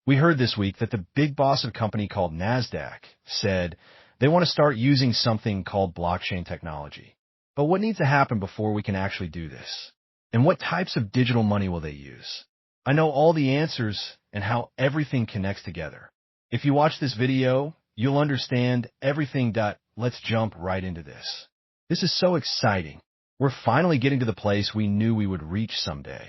We heard this week that the big boss of a company called NASDAQ said they want to start using something called blockchain technology. But what needs to happen before we can actually do this? And what types of digital money will they use? I know all the answers and how everything connects together. If you watch this video, you'll understand everything. Let's jump right into this. This is so exciting. We're finally getting to the place we knew we would reach someday.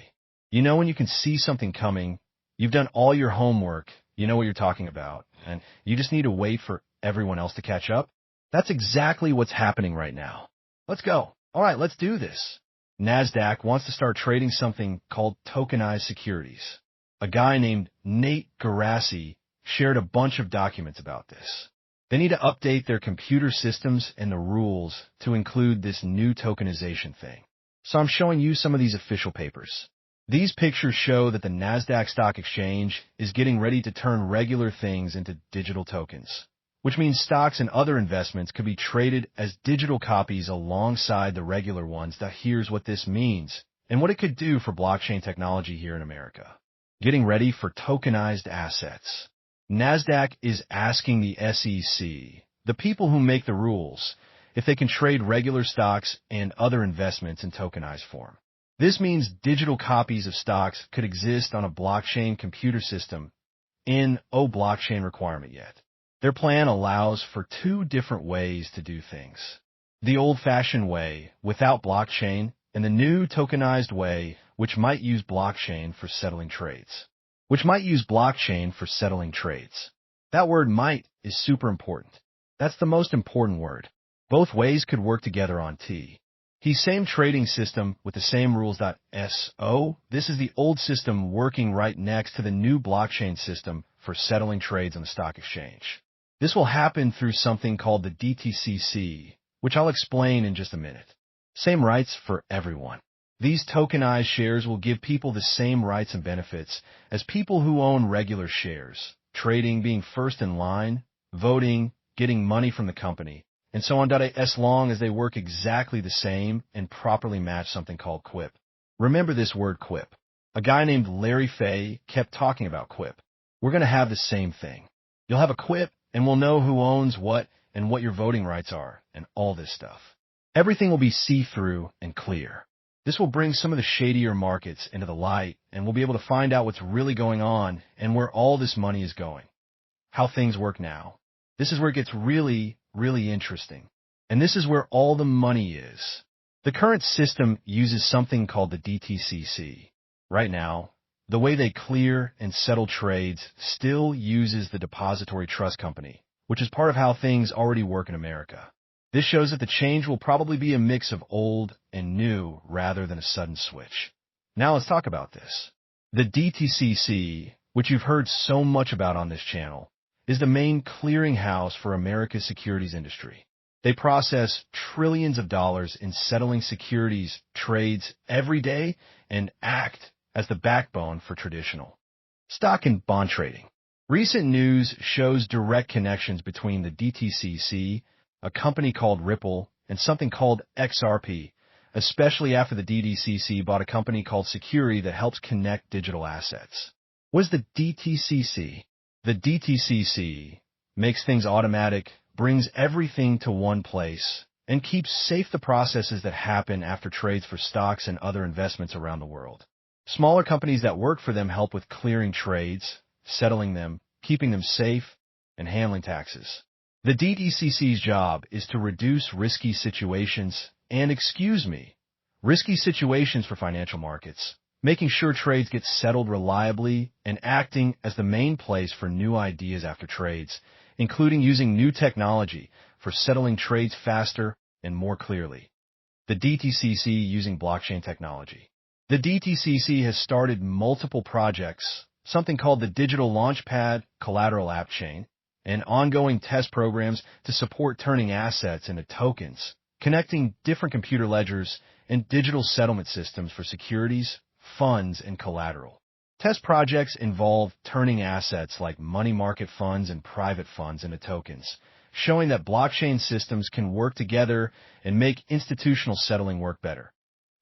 You know when you can see something coming, you've done all your homework, you know what you're talking about, and you just need to wait for everyone else to catch up? That's exactly what's happening right now. Let's go. All right, let's do this. NASDAQ wants to start trading something called tokenized securities. A guy named Nate Garassi shared a bunch of documents about this. They need to update their computer systems and the rules to include this new tokenization thing. So I'm showing you some of these official papers. These pictures show that the NASDAQ stock exchange is getting ready to turn regular things into digital tokens, which means stocks and other investments could be traded as digital copies alongside the regular ones. Here's what this means and what it could do for blockchain technology here in America. Getting ready for tokenized assets. NASDAQ is asking the SEC, the people who make the rules, if they can trade regular stocks and other investments in tokenized form. This means digital copies of stocks could exist on a blockchain computer system in no blockchain requirement yet. Their plan allows for two different ways to do things. The old-fashioned way, without blockchain, and the new tokenized way, which might use blockchain for settling trades. That word might is super important. That's the most important word. Both ways could work together on the same trading system with the same rules. So this is the old system working right next to the new blockchain system for settling trades on the stock exchange. This will happen through something called the DTCC, which I'll explain in just a minute. Same rights for everyone. These tokenized shares will give people the same rights and benefits as people who own regular shares, trading, being first in line, voting, getting money from the company, and so on. As long as they work exactly the same and properly match something called QUIP. Remember this word QUIP. A guy named Larry Fay kept talking about QUIP. We're going to have the same thing. You'll have a QUIP, and we'll know who owns what and what your voting rights are and all this stuff. Everything will be see-through and clear. This will bring some of the shadier markets into the light, and we'll be able to find out what's really going on and where all this money is going. How things work now. This is where it gets really interesting. And this is where all the money is. The current system uses something called the DTCC. Right now, the way they clear and settle trades still uses the depository trust company, which is part of how things already work in America. This shows that the change will probably be a mix of old and new rather than a sudden switch. Now let's talk about this. The DTCC, which you've heard so much about on this channel, is the main clearinghouse for America's securities industry. They process trillions of dollars in settling securities trades every day and act as the backbone for traditional stock and bond trading. Recent news shows direct connections between the DTCC, a company called Ripple, and something called XRP, especially after the DTCC bought a company called Security that helps connect digital assets. What is the DTCC? The DTCC makes things automatic, brings everything to one place, and keeps safe the processes that happen after trades for stocks and other investments around the world. Smaller companies that work for them help with clearing trades, settling them, keeping them safe, and handling taxes. The DTCC's job is to reduce risky situations for financial markets, making sure trades get settled reliably and acting as the main place for new ideas after trades, including using new technology for settling trades faster and more clearly. The DTCC using blockchain technology. The DTCC has started multiple projects, something called the Digital Launchpad Collateral App Chain, and ongoing test programs to support turning assets into tokens, connecting different computer ledgers and digital settlement systems for securities, funds, and collateral. Test projects involve turning assets like money market funds and private funds into tokens, showing that blockchain systems can work together and make institutional settling work better.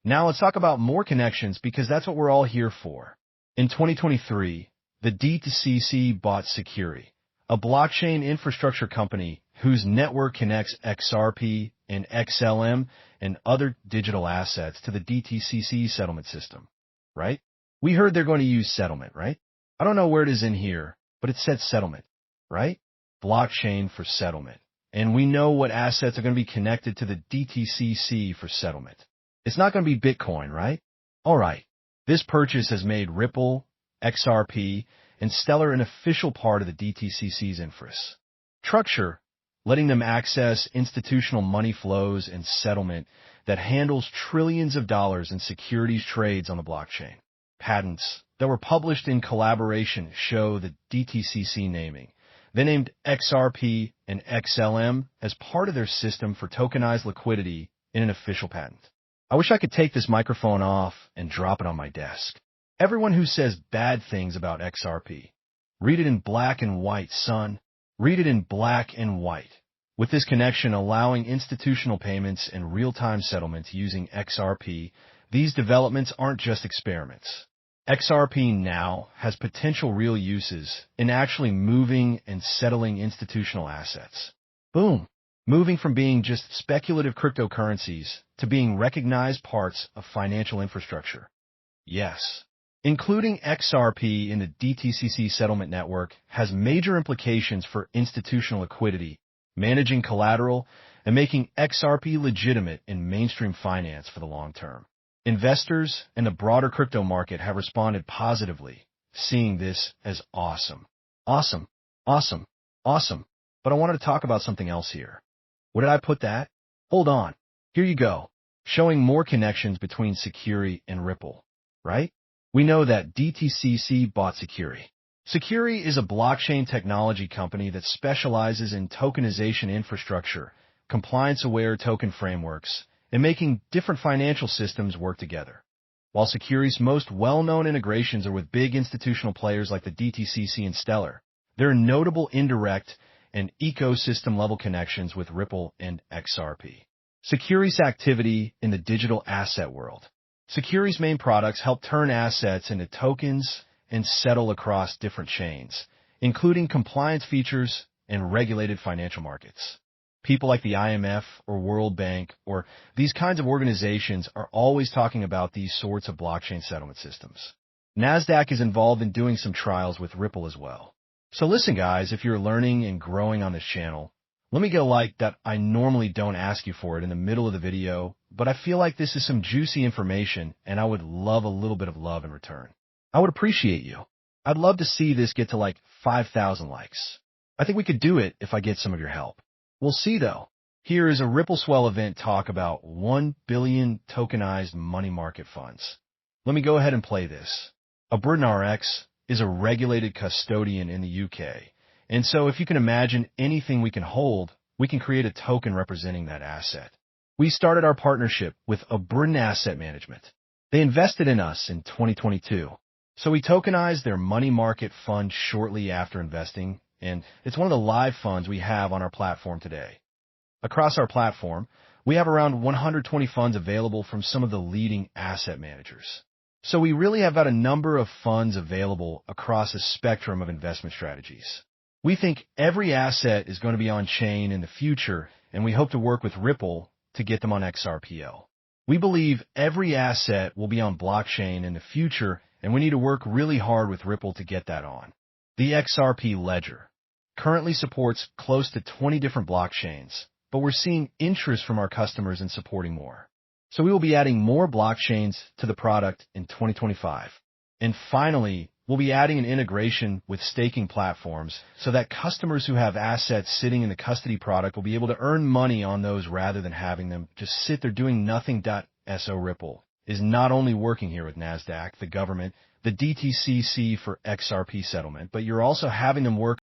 Now let's talk about more connections because that's what we're all here for. In 2023, The DTCC bought Security, a blockchain infrastructure company whose network connects XRP and XLM and other digital assets to the DTCC settlement system, right? We heard they're going to use settlement, right? I don't know where it is in here, but it said settlement, right? Blockchain for settlement. And we know what assets are going to be connected to the DTCC for settlement. It's not going to be Bitcoin, right? All right. This purchase has made Ripple, XRP, and Stellar an official part of the DTCC's infrastructure, letting them access institutional money flows and settlement that handles trillions of dollars in securities trades on the blockchain. Patents that were published in collaboration show the DTCC naming. They named XRP and XLM as part of their system for tokenized liquidity in an official patent. I wish I could take this microphone off and drop it on my desk. Everyone who says bad things about XRP, read it in black and white, son. Read it in black and white. With this connection allowing institutional payments and real-time settlements using XRP, these developments aren't just experiments. XRP now has potential real uses in actually moving and settling institutional assets. Boom! Moving from being just speculative cryptocurrencies to being recognized parts of financial infrastructure. Yes. Including XRP in the DTCC settlement network has major implications for institutional liquidity, managing collateral, and making XRP legitimate in mainstream finance for the long term. Investors and the broader crypto market have responded positively, seeing this as awesome. Awesome. Awesome. Awesome. But I wanted to talk about something else here. Where did I put that? Hold on. Here you go. Showing more connections between Security and Ripple, right? We know that DTCC bought Security. Security is a blockchain technology company that specializes in tokenization infrastructure, compliance-aware token frameworks, and making different financial systems work together. While Security's most well-known integrations are with big institutional players like the DTCC and Stellar, there are notable indirect and ecosystem-level connections with Ripple and XRP. Security's activity in the digital asset world. Security's main products help turn assets into tokens and settle across different chains, including compliance features and regulated financial markets. People like the IMF or World Bank or these kinds of organizations are always talking about these sorts of blockchain settlement systems. NASDAQ is involved in doing some trials with Ripple as well. So listen, guys, if you're learning and growing on this channel, let me get a like that I normally don't ask you for it in the middle of the video, but I feel like this is some juicy information and I would love a little bit of love in return. I would appreciate you. I'd love to see this get to like 5,000 likes. I think we could do it if I get some of your help. We'll see though. Here is a Ripple Swell event talk about 1 billion tokenized money market funds. Let me go ahead and play this. RX is a regulated custodian in the UK. And so if you can imagine anything we can hold, we can create a token representing that asset. We started our partnership with Aberdeen Asset Management. They invested in us in 2022. So we tokenized their money market fund shortly after investing, and it's one of the live funds we have on our platform today. Across our platform, we have around 120 funds available from some of the leading asset managers. So we really have got a number of funds available across a spectrum of investment strategies. We think every asset is going to be on chain in the future, and we hope to work with Ripple to get them on XRPL. We believe every asset will be on blockchain in the future, and we need to work really hard with Ripple to get that on. The XRP ledger currently supports close to 20 different blockchains, but we're seeing interest from our customers in supporting more. So we will be adding more blockchains to the product in 2025. And finally, we'll be adding an integration with staking platforms so that customers who have assets sitting in the custody product will be able to earn money on those rather than having them just sit there doing nothing. So Ripple is not only working here with NASDAQ, the government, the DTCC for XRP settlement, but you're also having them work